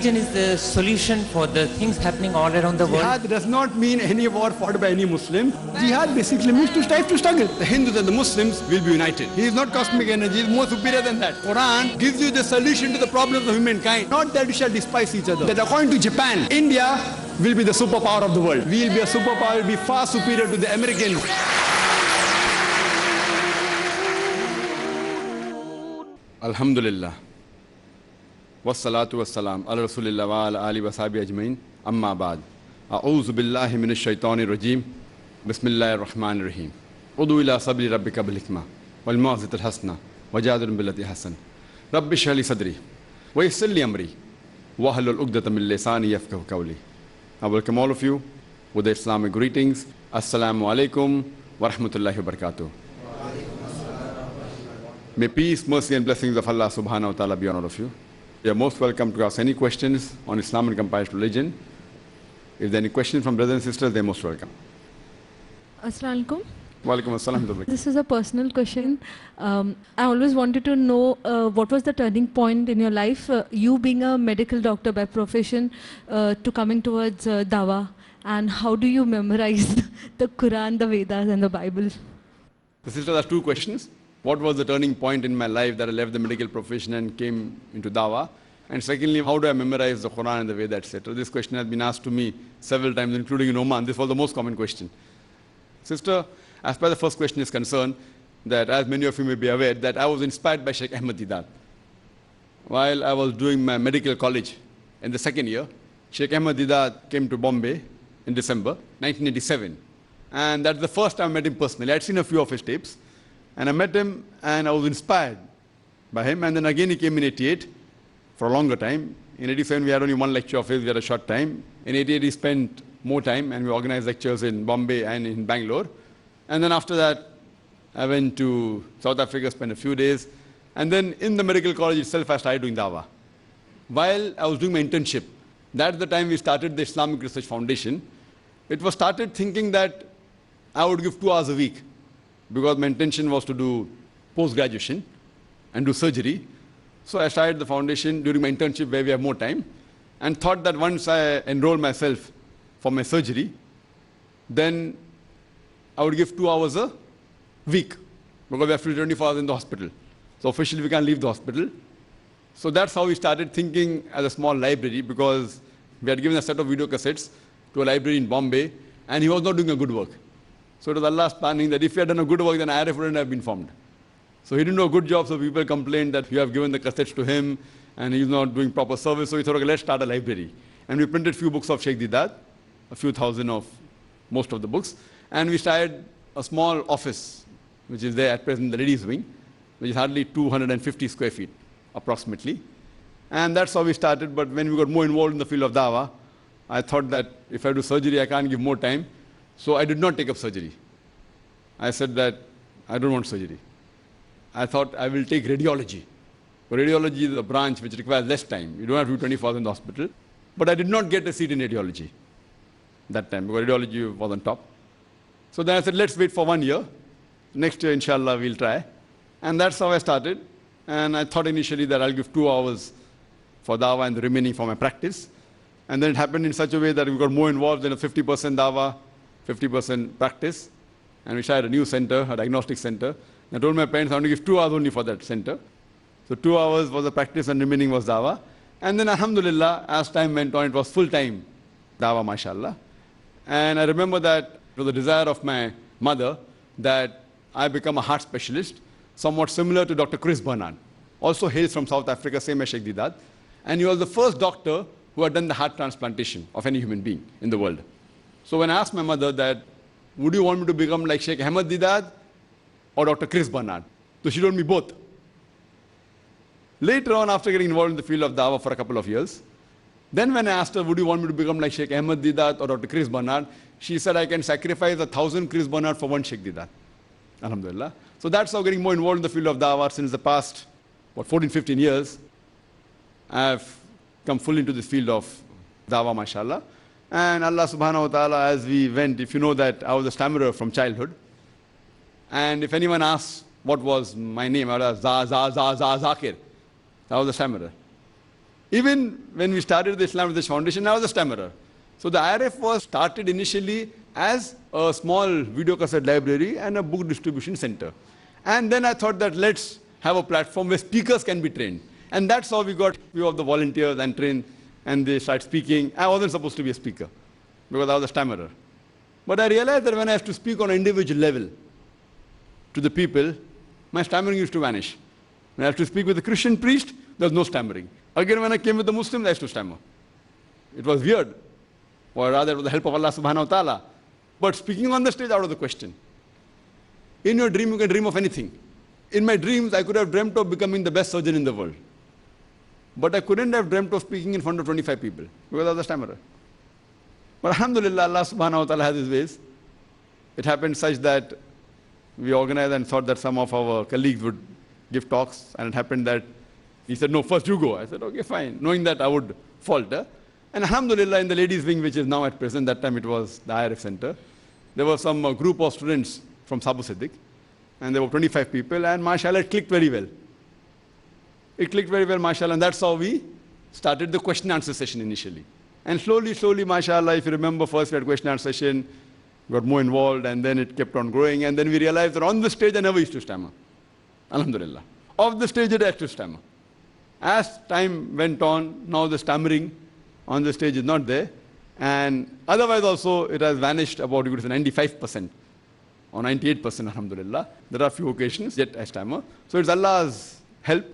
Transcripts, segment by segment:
Religion is the solution for the things happening all around the world. Jihad does not mean any war fought by any Muslim. Jihad basically means to strive to struggle. The Hindus and the Muslims will be united. He is not cosmic energy, he is more superior than that. Quran gives you the solution to the problems of humankind. Not that we shall despise each other. That according to Japan, India will be the superpower of the world. We will be a superpower, will be far superior to the Americans. Alhamdulillah. Wassalatu wassalam ala rasulillah wa ala alihi wa sahbihi ajmain. Amma ba'd. A'udhu billahi minash shaitani rajim. Bismillahir rahmanir rahim. Udu ila sabili rabbika bil hikmah wal maw'izatil hasana wajadilhum billati hasan. Rabbi shrah li sadri wa yassir li amri wahlul 'uqdatam min lisani yafqahu qawli. I welcome all of you with the Islamic greetings. Assalamu alaikum wa rahmatullahi wa barakatuh. May peace, mercy and blessings of Allah subhanahu wa ta'ala be on all of you. You are most welcome to ask any questions on Islam and comparative religion. If there are any questions from brothers and sisters, they are most welcome. Assalamu alaikum. Walaikum assalam. This is a personal question. I always wanted to know what was the turning point in your life, you being a medical doctor by profession, to coming towards Dawah, and how do you memorize the Quran, the Vedas and the Bible? The sister has two questions. What was the turning point in my life that I left the medical profession and came into Dawah? And secondly, how do I memorize the Quran and the Vedas, etc.? This question has been asked to me several times, including in Oman. This was the most common question. Sister, as far as the first question is concerned, that as many of you may be aware, that I was inspired by Sheikh Ahmad Deedat. While I was doing my medical college in the second year, Sheikh Ahmad Deedat came to Bombay in December 1987. And that's the first time I met him personally. I had seen a few of his tapes. And I met him and I was inspired by him. And then again he came in 88 for a longer time. In 87 we had only one lecture of his, we had a short time. In 88 he spent more time and we organized lectures in Bombay and in Bangalore. And then after that I went to South Africa, spent a few days. And then in the medical college itself I started doing Dawah. While I was doing my internship, that's the time we started the Islamic Research Foundation. It was started thinking that I would give 2 hours a week, because my intention was to do post-graduation and do surgery. So I started the foundation during my internship where we have more time, and thought that once I enroll myself for my surgery, then I would give 2 hours a week, because we have to be 24 hours in the hospital. So officially we can't leave the hospital. So that's how we started thinking as a small library, because we had given a set of video cassettes to a library in Bombay, and he was not doing a good work. So it was Allah's planning that if he had done a good work, then IRF wouldn't have been formed. So he didn't do a good job, so people complained that you have given the cassettes to him and he's not doing proper service. So he thought, okay, let's start a library. And we printed a few books of Sheikh Deedat, a few thousand of most of the books. And we started a small office, which is there at present in the ladies' wing, which is hardly 250 square feet, approximately. And that's how we started. But when we got more involved in the field of Dawah, I thought that if I do surgery, I can't give more time. So I did not take up surgery. I said that I don't want surgery. I thought I will take radiology. Radiology is a branch which requires less time. You don't have to do 24 hours in the hospital. But I did not get a seat in radiology that time, because radiology was on top. So then I said, let's wait for 1 year. Next year, inshallah, we'll try. And that's how I started. And I thought initially that I'll give 2 hours for Dawah and the remaining for my practice. And then it happened in such a way that we got more involved in a 50% Dawah, 50% practice, and we started a new center, a diagnostic center. I told my parents I want to give 2 hours only for that center. So 2 hours was the practice and remaining was Dawah. And then alhamdulillah, as time went on, it was full-time Dawah, mashallah. And I remember that it was the desire of my mother that I become a heart specialist, somewhat similar to Dr. Chris Bernard. Also hails from South Africa, same as Sheikh Deedat. And he was the first doctor who had done the heart transplantation of any human being in the world. So when I asked my mother that, would you want me to become like Sheikh Ahmad Deedat or Dr. Chris Bernard? So she told me both. Later on, after getting involved in the field of Dawah for a couple of years, then when I asked her, would you want me to become like Sheikh Ahmad Deedat or Dr. Chris Bernard? She said, I can sacrifice 1,000 Chris Bernard for 1 Sheikh Deedat. Alhamdulillah. So that's how getting more involved in the field of Dawah since the past, 14, 15 years. I've come fully into this field of Dawah, mashallah. And Allah subhanahu wa ta'ala, as we went, if you know that I was a stammerer from childhood. And if anyone asks what was my name, I was Zakir. I was a stammerer. Even when we started the Islam Research Foundation, I was a stammerer. So the IRF was started initially as a small video cassette library and a book distribution center. And then I thought that let's have a platform where speakers can be trained. And that's how we got a few of the volunteers and trained, and they started speaking. I wasn't supposed to be a speaker because I was a stammerer. But I realized that when I have to speak on an individual level to the people, my stammering used to vanish. When I have to speak with a Christian priest, there was no stammering. Again, when I came with the Muslims, I used to stammer. It was weird, or rather with the help of Allah subhanahu wa ta'ala. But speaking on the stage, out of the question. In your dream, you can dream of anything. In my dreams, I could have dreamt of becoming the best surgeon in the world. But I couldn't have dreamt of speaking in front of 25 people because I was a stammerer. But alhamdulillah, Allah subhanahu wa ta'ala has his ways. It happened such that we organized and thought that some of our colleagues would give talks, and it happened that he said, no, first you go. I said, okay, fine, knowing that I would falter. And alhamdulillah, in the ladies' wing, which is now at present, that time it was the IRF center, there was some group of students from Sabu Siddiq, and there were 25 people, and mashallah, it clicked very well. It clicked very well, mashallah, and that's how we started the question answer session initially. And slowly, mashallah, if you remember, first we had question answer session, got more involved, and then it kept on growing, and then we realized that on the stage I never used to stammer. Alhamdulillah. Off the stage I had to stammer. As time went on, now the stammering on the stage is not there, and otherwise also it has vanished about, you could say, 95% or 98%, alhamdulillah. There are a few occasions yet I stammer. So it's Allah's help.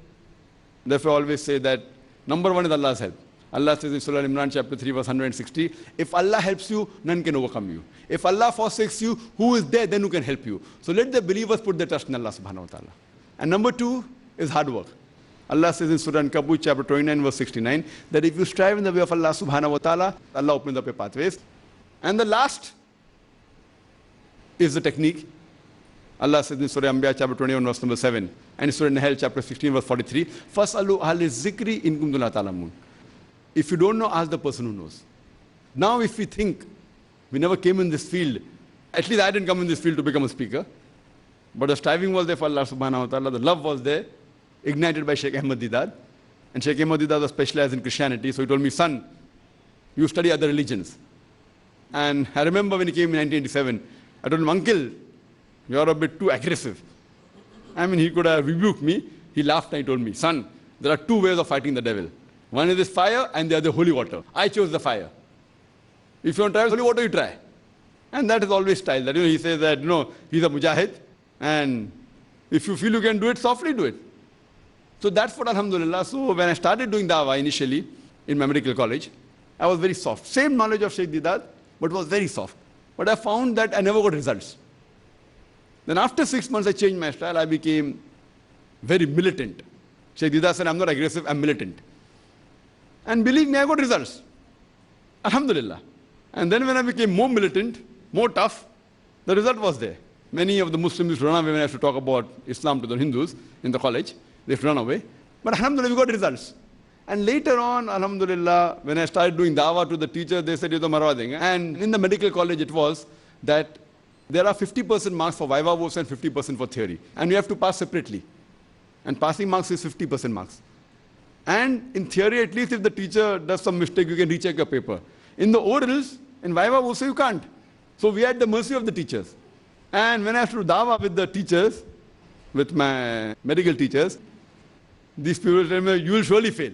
Therefore I always say that number one is Allah's help. Allah says in Surah Al-Imran chapter 3 verse 160, if Allah helps you, none can overcome you. If Allah forsakes you, who is there then who can help you? So let the believers put their trust in Allah subhanahu wa ta'ala. And number two is hard work. Allah says in Surah An-Kabut chapter 29 verse 69 that if you strive in the way of Allah subhanahu wa ta'ala, Allah opens up your pathways. And the last is the technique. Allah says in Surah Anbiya chapter 21 verse number 7 and Surah Nahl chapter 16 verse 43, فَاسْأَلُوا أَهْلِ الذِّكْرِ إِن كُنتُمْ لَا تَعْلَمُونَ. If you don't know, ask the person who knows. Now if we think, we never came in this field, at least I didn't come in this field to become a speaker, but the striving was there for Allah subhanahu wa ta'ala, the love was there, ignited by Sheikh Ahmad Deedat. And Sheikh Ahmad Deedat was specialized in Christianity, so he told me, son, you study other religions. And I remember when he came in 1987, I told him, uncle, you're a bit too aggressive. I mean, he could have rebuked me. He laughed and he told me, son, there are two ways of fighting the devil. One is this fire and the other holy water. I chose the fire. If you want to try holy water, you try. And that is always style. That, he says that, he's a mujahid. And if you feel you can do it softly, do it. So that's what, alhamdulillah. So when I started doing dawah initially in my medical college, I was very soft. Same knowledge of Sheikh Deedat, but was very soft. But I found that I never got results. Then after 6 months, I changed my style. I became very militant. Sheikh Deedat said, I'm not aggressive, I'm militant. And believe me, I got results. Alhamdulillah. And then when I became more militant, more tough, the result was there. Many of the Muslims used to run away when I used to talk about Islam to the Hindus in the college. They used to run away. But alhamdulillah, we got results. And later on, alhamdulillah, when I started doing dawah to the teachers, they said, and in the medical college, it was that there are 50% marks for viva voce and 50% for theory. And you have to pass separately. And passing marks is 50% marks. And in theory, at least if the teacher does some mistake, you can recheck your paper. In the orals, in viva voce, you can't. So we had the mercy of the teachers. And when I have to do dawah with the teachers, with my medical teachers, these people tell me, you will surely fail.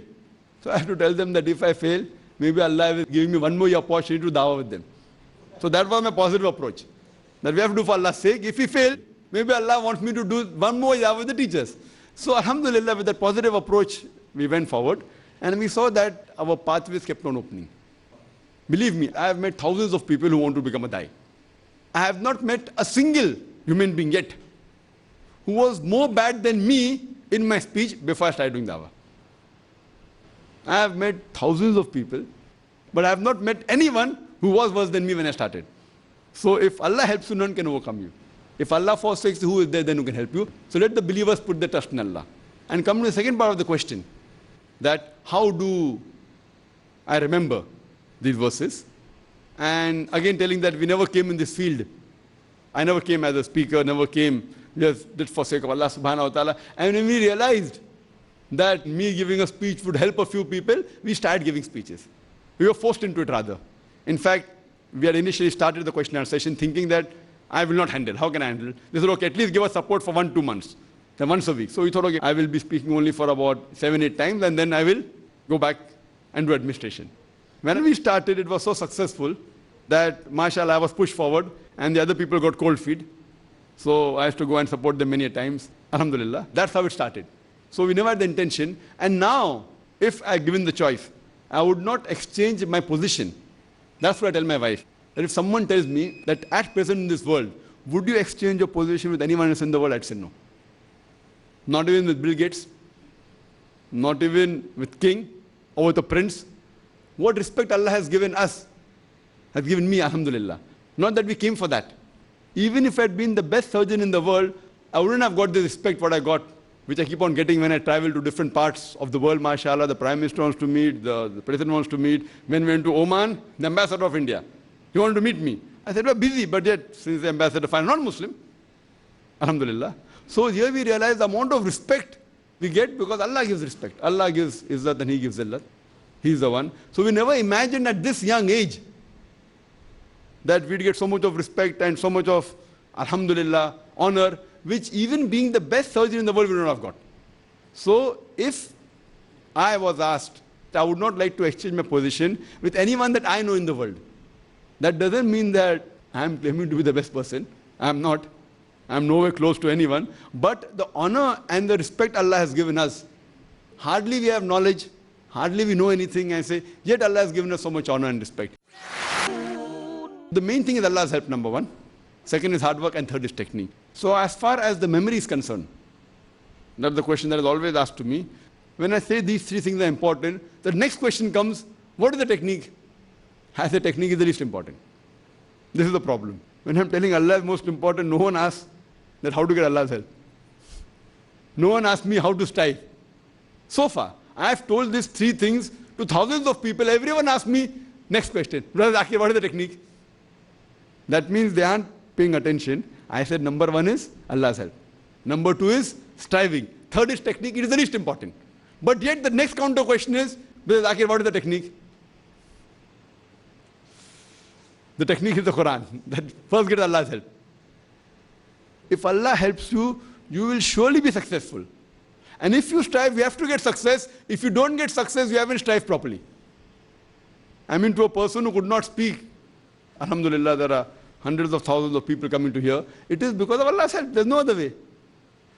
So I have to tell them that if I fail, maybe Allah will give me one more opportunity to dawah with them. So that was my positive approach. That we have to do for Allah's sake. If we fail, maybe Allah wants me to do one more dawah with the teachers. So alhamdulillah, with that positive approach, we went forward. And we saw that our pathways kept on opening. Believe me, I have met thousands of people who want to become a dai. I have not met a single human being yet who was more bad than me in my speech before I started doing dawah. I have met thousands of people, but I have not met anyone who was worse than me when I started. So if Allah helps you, none can overcome you. If Allah forsakes you, who is there then who can help you? So let the believers put their trust in Allah. And come to the second part of the question, that how do I remember these verses? And again telling that we never came in this field. I never came as a speaker, never came just did for sake of Allah subhanahu wa ta'ala. And when we realized that me giving a speech would help a few people, we started giving speeches. We were forced into it rather. In fact, we had initially started the question and answer session thinking that I will not handle. How can I handle? They said, okay, at least give us support for 1-2 months. Then once a week. So we thought, okay, I will be speaking only for about 7-8 times and then I will go back and do administration. When we started, it was so successful that, mashallah, I was pushed forward and the other people got cold feet. So I used to go and support them many times. Alhamdulillah. That's how it started. So we never had the intention. And now, if I given the choice, I would not exchange my position. That's what I tell my wife. That if someone tells me that at present in this world, would you exchange your position with anyone else in the world? I'd say no. Not even with Bill Gates. Not even with king or with a prince. What respect Allah has given us, has given me, alhamdulillah. Not that we came for that. Even if I had been the best surgeon in the world, I wouldn't have got the respect what I got, which I keep on getting when I travel to different parts of the world, mashallah. The Prime Minister wants to meet, the President wants to meet. When we went to Oman, the Ambassador of India, he wanted to meet me. I said, we're busy, but yet, since the Ambassador is not Muslim, alhamdulillah. So here we realize the amount of respect we get because Allah gives respect. Allah gives izzat and He gives illat. He is the one. So we never imagined at this young age that we'd get so much of respect and so much of, alhamdulillah, honor, which even being the best surgeon in the world we would not have got. So if I was asked, I would not like to exchange my position with anyone that I know in the world. That doesn't mean that I am claiming to be the best person. I am not. I am nowhere close to anyone. But the honor and the respect Allah has given us, hardly we have knowledge, hardly we know anything, and say, yet Allah has given us so much honor and respect. The main thing is Allah's help, number one. Second is hard work, and third is technique. So as far as the memory is concerned, that's the question that is always asked to me. When I say these three things are important, the next question comes, what is the technique? I say technique is the least important. This is the problem. When I'm telling Allah is most important, no one asks that how to get Allah's help. No one asks me how to strive. So far, I have told these three things to thousands of people. Everyone asks me, next question, Brother Zakir, what is the technique? That means they aren't paying attention. I said number one is Allah's help. Number two is striving. Third is technique. It is the least important. But yet the next counter question is, Brother Zakir, what is the technique? The technique is the Quran. That first get Allah's help. If Allah helps you, you will surely be successful. And if you strive, you have to get success. If you don't get success, you haven't strived properly. I mean, to a person who could not speak, alhamdulillah, there are hundreds of thousands of people coming to hear. It is because of Allah's help. There's no other way.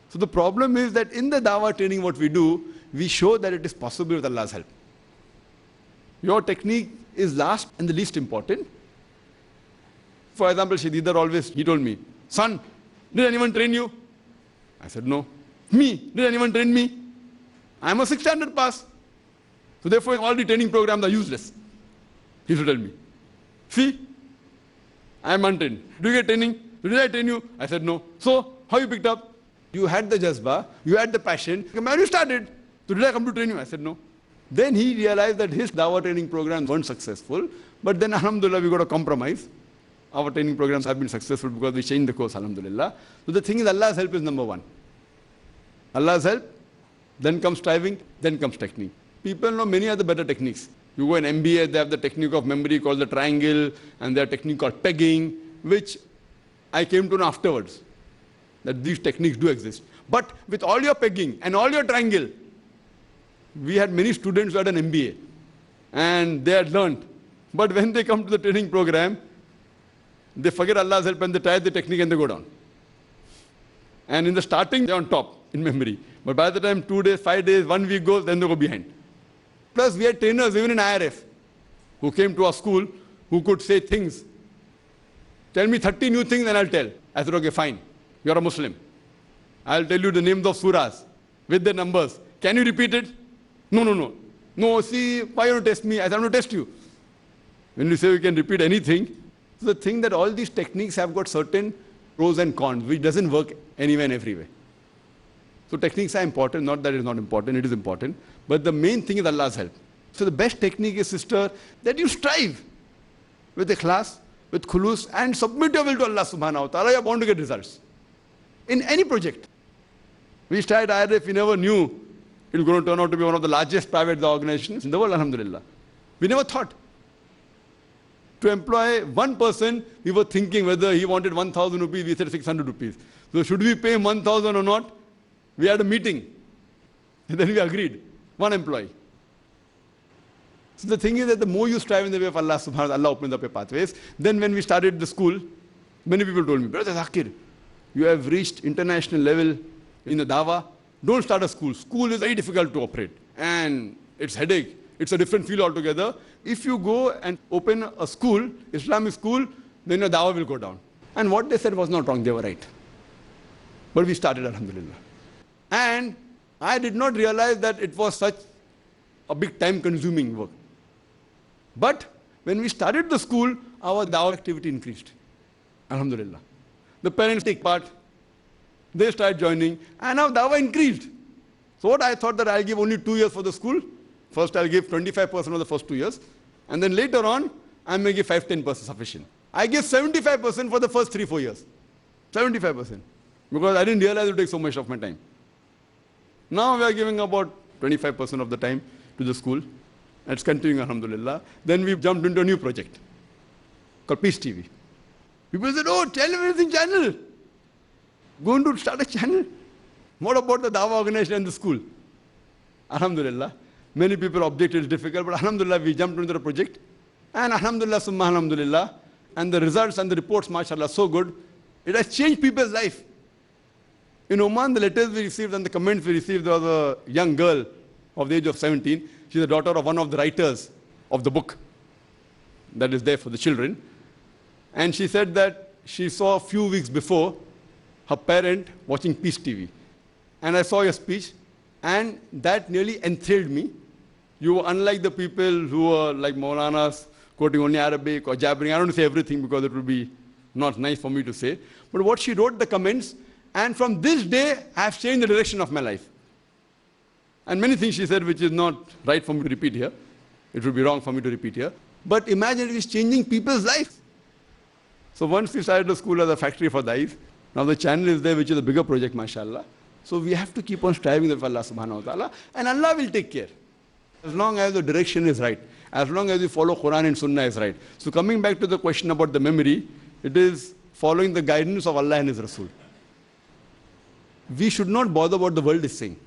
So the problem is that in the dawah training, what we do, we show that it is possible with Allah's help. Your technique is last and the least important. For example, Shadidar always, he told me, son, did anyone train you? I said, no. Me? Did anyone train me? I am a 6th standard pass. So therefore, all the training programs are useless. He should tell me. See, I am untrained. Do you get training? Did I train you? I said, no. So, how you picked up? You had the jazba, you had the passion. When you started, so did I come to train you? I said, no. Then he realized that his dawah training programs weren't successful. But then, alhamdulillah, we got a compromise. Our training programs have been successful because we changed the course, alhamdulillah. So the thing is, Allah's help is number one. Allah's help, then comes striving, then comes technique. People know many other better techniques. You go in MBA, they have the technique of memory called the triangle, and their technique called pegging, which I came to know afterwards, that these techniques do exist. But with all your pegging and all your triangle, we had many students who had an MBA, and they had learned. But when they come to the training program, they forget Allah's help and they try the technique and they go down. And in the starting, they're on top in memory. But by the time 2 days, 5 days, 1 week goes, then they go behind. Plus, we had trainers, even in IRF, who came to our school, who could say things. Tell me 30 new things and I'll tell. I said, okay, fine. You're a Muslim. I'll tell you the names of surahs with the numbers. Can you repeat it? No, no, no. No, see, why you test me? I said, I'm going to test you. When you say we can repeat anything, so the thing that all these techniques have got certain pros and cons, which doesn't work anywhere and everywhere. So techniques are important, not that it's not important, it is important. But the main thing is Allah's help. So the best technique is, sister, that you strive with ikhlas, with khulus, and submit your will to Allah subhanahu wa ta'ala. You're bound to get results. In any project. We started IRF, we never knew It's going to turn out to be one of the largest private organizations in the world, alhamdulillah. We never thought. To employ one person, we were thinking whether he wanted 1,000 rupees, we said 600 rupees. So should we pay him 1,000 or not? We had a meeting. And then we agreed. One employee. So the thing is that the more you strive in the way of Allah subhanahu wa ta'ala, Allah opens up your pathways. Then when we started the school, many people told me, Brother Zakir, you have reached international level in the dawah. Don't start a school. School is very difficult to operate. And it's headache. It's a different feel altogether. If you go and open a school, Islamic school, then your dawah will go down. And what they said was not wrong. They were right. But we started, alhamdulillah. And I did not realize that it was such a big time-consuming work. But when we started the school, our dawah activity increased. Alhamdulillah. The parents take part. They start joining. And now dawah increased. So what I thought that I'll give only 2 years for the school. First I'll give 25% of the first 2 years. And then later on, I may give 5-10% sufficient. I gave 75% for the first 3-4 years. 75%. Because I didn't realize it would take so much of my time. Now we are giving about 25% of the time to the school. It's continuing, alhamdulillah. Then we jumped into a new project called Peace TV. People said, oh, television channel. Going to start a channel. What about the dawah organization and the school? Alhamdulillah. Many people object it's difficult, but alhamdulillah, we jumped into the project. And alhamdulillah, summa alhamdulillah. And the results and the reports, mashallah, so good. It has changed people's life. In Oman, the letters we received and the comments we received, there was a young girl of the age of 17. She's the daughter of one of the writers of the book that is there for the children. And she said that she saw a few weeks before her parent watching Peace TV. And I saw your speech, and that nearly enthralled me. You were unlike the people who were like Maulanas, quoting only Arabic or jabbering. I don't want to say everything because it would be not nice for me to say. But what she wrote, the comments, and from this day, I have changed the direction of my life. And many things she said which is not right for me to repeat here. It would be wrong for me to repeat here. But imagine it is changing people's lives. So once we started the school as a factory for dais, now the channel is there, which is a bigger project, mashallah. So we have to keep on striving with Allah subhanahu wa ta'ala, and Allah will take care. As long as the direction is right, as long as we follow Quran and Sunnah is right. So coming back to the question about the memory, it is following the guidance of Allah and His Rasul. We should not bother what the world is saying.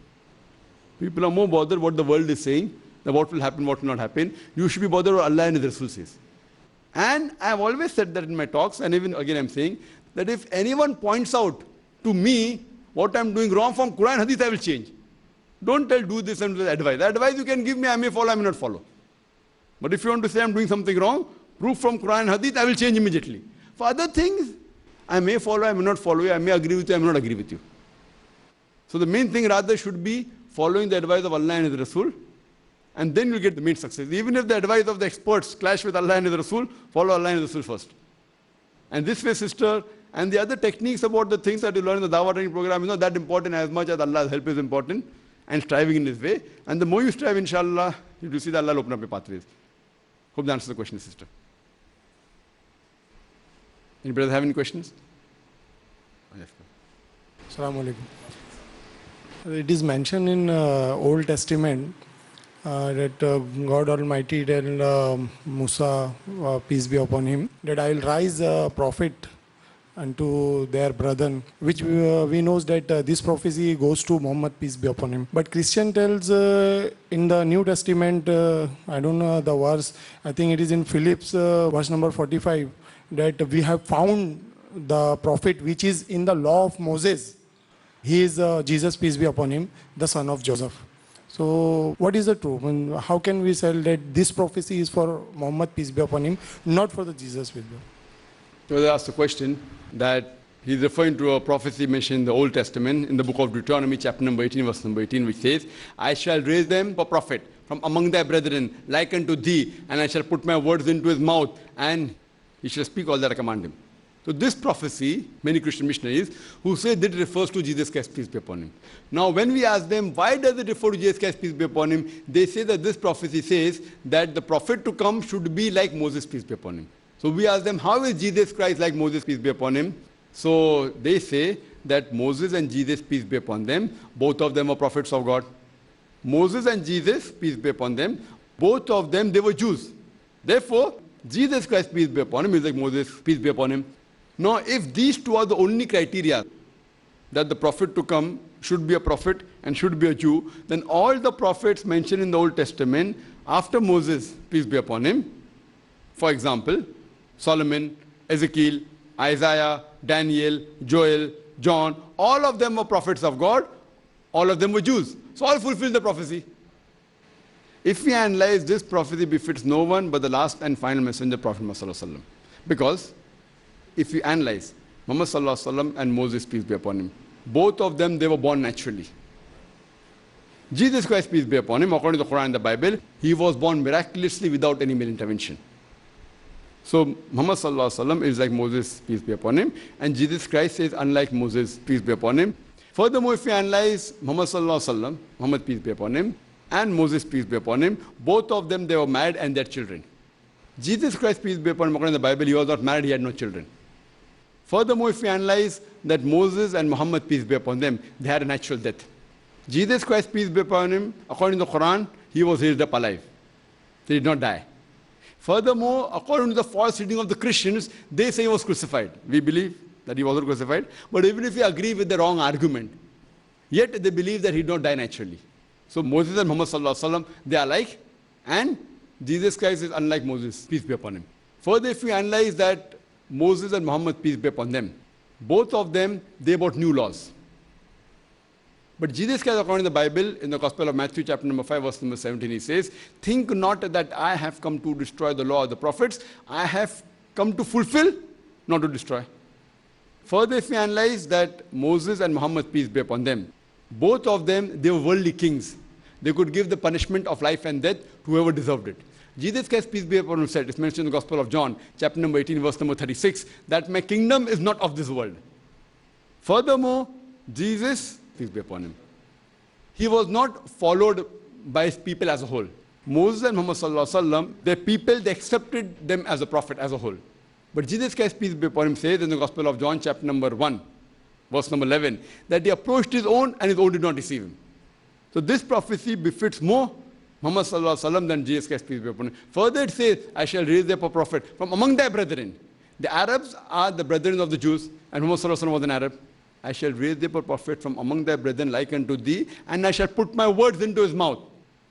People are more bothered what the world is saying, than what will happen, what will not happen. You should be bothered what Allah and His Rasul says. And I have always said that in my talks, and even again I'm saying, that if anyone points out to me what I'm doing wrong from Quran Hadith, I will change. Don't tell do this and advice. The advice you can give me, I may follow, I may not follow. But if you want to say I'm doing something wrong, proof from Quran Hadith, I will change immediately. For other things, I may follow, I may not follow you, I may agree with you, I may not agree with you. So the main thing rather should be following the advice of Allah and His Rasul, and then you'll get the main success. Even if the advice of the experts clash with Allah and His Rasul, follow Allah and His Rasul first. And this way, sister, and the other techniques about the things that you learn in the Dawah training program is not that important as much as Allah's help is important, and striving in this way. And the more you strive, inshallah, you will see that Allah will open up your pathways. Hope that answers the question, sister. Any brothers have any questions? Yes. Assalamu alaikum. It is mentioned in Old Testament that God Almighty tell Musa, peace be upon him, that I will rise a prophet unto their brethren, which we knows that this prophecy goes to Muhammad, peace be upon him. But Christian tells in the New Testament, I don't know the verse, I think it is in Philip's verse number 45, that we have found the prophet which is in the law of Moses. He is Jesus, peace be upon him, the son of Joseph. So what is the truth? I mean, how can we say that this prophecy is for Muhammad, peace be upon him, not for the Jesus, peace be upon him? So they asked a question that he's referring to a prophecy mentioned in the Old Testament in the book of Deuteronomy, chapter number 18, verse number 18, which says, I shall raise them a prophet from among thy brethren, like unto thee, and I shall put my words into his mouth, and he shall speak all that I command him. So this prophecy, many Christian missionaries who say that it refers to Jesus Christ, peace be upon him. Now when we ask them, why does it refer to Jesus Christ, peace be upon him? They say that this prophecy says that the prophet to come should be like Moses, peace be upon him. So we ask them, how is Jesus Christ like Moses, peace be upon him? So they say that Moses and Jesus, peace be upon them, both of them are prophets of God. Moses and Jesus, peace be upon them, both of them, they were Jews. Therefore, Jesus Christ, peace be upon him, is like Moses, peace be upon him. Now, if these two are the only criteria that the prophet to come should be a prophet and should be a Jew, then all the prophets mentioned in the Old Testament after Moses, peace be upon him, for example, Solomon, Ezekiel, Isaiah, Daniel, Joel, John, all of them were prophets of God, all of them were Jews. So all fulfill the prophecy. If we analyze, this prophecy befits no one but the last and final messenger, Prophet Muhammad. Because if we analyze Muhammad and Moses, peace be upon him, both of them, they were born naturally. Jesus Christ, peace be upon him, according to the Quran and the Bible, he was born miraculously without any male intervention. So Muhammad is like Moses, peace be upon him, and Jesus Christ is unlike Moses, peace be upon him. Furthermore, if we analyze Muhammad, peace be upon him, and Moses, peace be upon him, both of them, they were married and their children. Jesus Christ, peace be upon him, according to the Bible, he was not married, he had no children. Furthermore, if we analyze that Moses and Muhammad, peace be upon them, they had a natural death. Jesus Christ, peace be upon him, according to the Quran, he was raised up alive. He did not die. Furthermore, according to the false reading of the Christians, they say he was crucified. We believe that he wasn't crucified. But even if we agree with the wrong argument, yet they believe that he did not die naturally. So Moses and Muhammad, they are alike, and Jesus Christ is unlike Moses, peace be upon him. Further, if we analyze that Moses and Muhammad, peace be upon them, both of them, they brought new laws. But Jesus Christ, according to the Bible, in the Gospel of Matthew, chapter number 5, verse number 17, he says, think not that I have come to destroy the law of the prophets. I have come to fulfill, not to destroy. Further, if we analyze that Moses and Muhammad, peace be upon them, both of them, they were worldly kings. They could give the punishment of life and death to whoever deserved it. Jesus Christ, peace be upon him, said, it's mentioned in the Gospel of John, chapter number 18, verse number 36, that my kingdom is not of this world. Furthermore, Jesus, peace be upon him, he was not followed by his people as a whole. Moses and Muhammad, their people, they accepted them as a prophet as a whole. But Jesus Christ, peace be upon him, says in the Gospel of John, chapter number 1, verse number 11, that he approached his own and his own did not receive him. So this prophecy befits more Muhammad than Jesus Christ, peace be upon him. Further it says, I shall raise up a prophet from among thy brethren. The Arabs are the brethren of the Jews, and Muhammad was an Arab. I shall raise up a prophet from among thy brethren like unto thee, and I shall put my words into his mouth,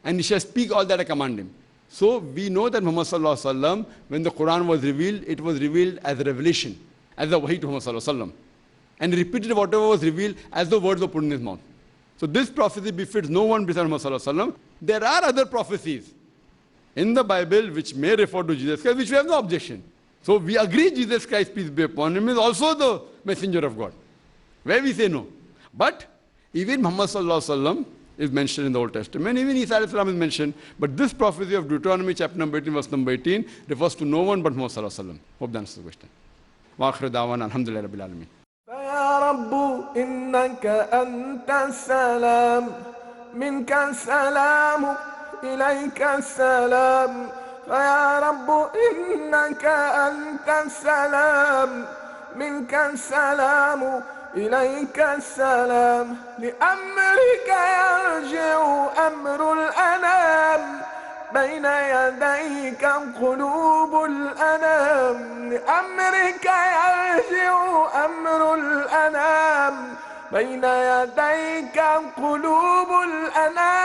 and he shall speak all that I command him. So we know that Muhammad when the Quran was revealed, it was revealed as a revelation, as a wahi to Muhammad and he repeated whatever was revealed as the words were put in his mouth. So this prophecy befits no one besides Muhammad. There are other prophecies in the Bible which may refer to Jesus Christ, which we have no objection. So we agree Jesus Christ, peace be upon him, is also the messenger of God, where we say no. But even Muhammad is mentioned in the Old Testament, even Isa is mentioned, but this prophecy of Deuteronomy chapter number 18, verse number 18, refers to no one but Muhammad. Hope that answers the question. Wa akhiru da'wana alhamdulillahi rabbil alameen. يا رب إنك أنت السلام منك السلام إليك السلام فيا رب إنك أنت السلام منك السلام إليك السلام لأمرك يرجع أمر الأنام بين يديك قلوب الأنام لأمرك يرجع أمر الأنام بين يديك قلوب الأنام